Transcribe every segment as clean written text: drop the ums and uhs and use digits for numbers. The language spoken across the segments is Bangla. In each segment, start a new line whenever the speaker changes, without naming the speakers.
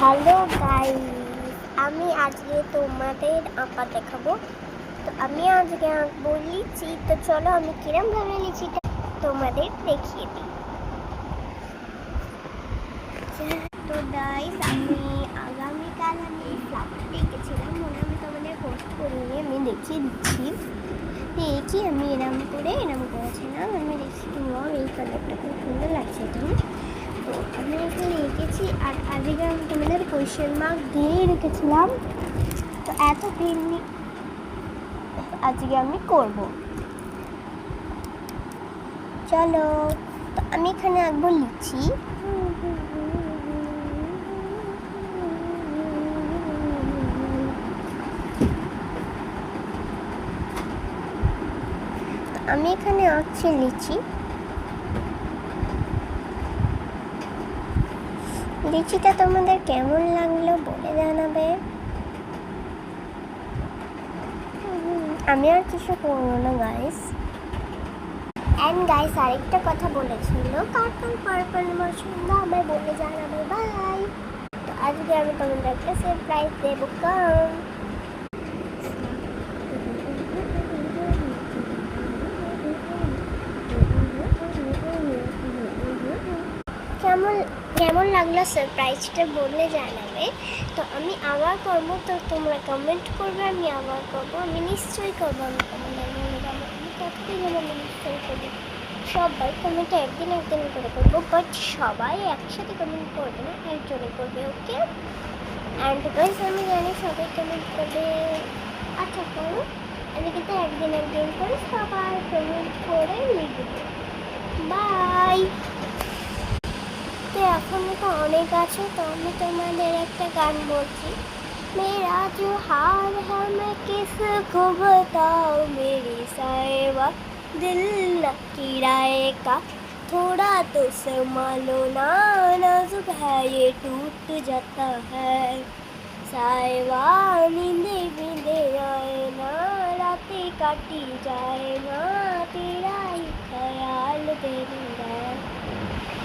হ্যালো গাইস, আমি আজকে তোমাদের আঁকা দেখাবো। তো আমি আজকে আঁকবো লিচি। তো চলো আমি কিরম ভাবে লিচিটা তোমাদের দেখিয়ে দিই। তো গাইস, আগামীকাল আমি ফ্লাওয়ার দেখেছিলাম, আমি তোমাদের পোস্ট করিনি, আমি দেখিয়ে দিচ্ছি। দেখি আমি এরম করেছিলাম, আমি দেখছি এই কালারটা খুব সুন্দর লাগছে। তো আমি এখানে এঁকেছি, আর আজকে আমি তোমাদের কোয়েশ্চেন মার্ক দিয়েই রেখেছিলাম। তো এত পেন আজকে আমি করব। চলো, তো আমি এখানে আঁকবো লিচি। আমি এখানে আঁকছি লিচি। লিচিটা তোমাদের কেমন লাগলো বলে জানাবে। আমি আর কিছু করবো না গাইস। অ্যান্ড গাইস, আরেকটা কথা বলেছিল, কার্টুন পার্পল পছন্দ আমায় বলে জানাবে। বাই। তো আজকে আমি তোমাদেরকে সারপ্রাইজ দেবো। কেমন কেমন লাগলো সারপ্রাইজটা বলে জানাবে। তো আমি আবার করবো, তো তোমরা কমেন্ট করবে, আমি আবার করবো, আমি নিশ্চয়ই করবো। আমি তোমাদের মনে যাবো, আমি কতদিন যেন আমি নিশ্চয়ই করবো। সবাই কমেন্টে একদিন করে করবো, বাট সবাই একসাথে কমেন্ট করবে না, একজনে করবে। ওকে অ্যান্ড গাইস, আমি জানি সবাই কমেন্ট করবে। আচ্ছা করো, আমি কিন্তু একদিন করে সবাই কমেন্ট করে লিখবে। বাই। তো এখন তো অনেক আছে, তো আমি তোমাদের একটা গান বলছি। मेरा जो हाल है मैं किसको बताऊं, मेरी साहिबा दिल न किराए का, थोड़ा तो संभालो ना, नाजुक है ये टूट जाता है। साहिबा नींदे बींदे आए ना, रातें काटी जाए ना, तेरा ही ख्याल दिन रात।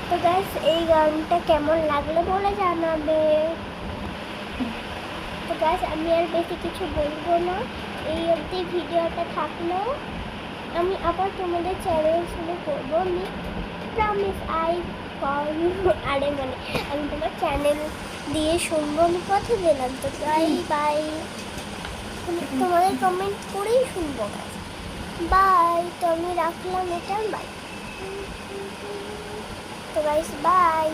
তো গাইস, এই গানটা কেমন লাগলো বলে জানাবে। তো গাইস, আমি আর বেশি কিছু বলবো না, এই অবধি ভিডিওটা থাকলো। আমি আবার তোমাদের চ্যানেল শুরু করবো, আমি প্রমিস। আরে মানে আমি তোমার চ্যানেল দিয়ে শুনবো, আমি কথা দিলাম। তো বাই। তোমাদের কমেন্ট করেই শুনবো। বাই। তো আমি রাখলাম এটা। বাই। তো গাইস বাই।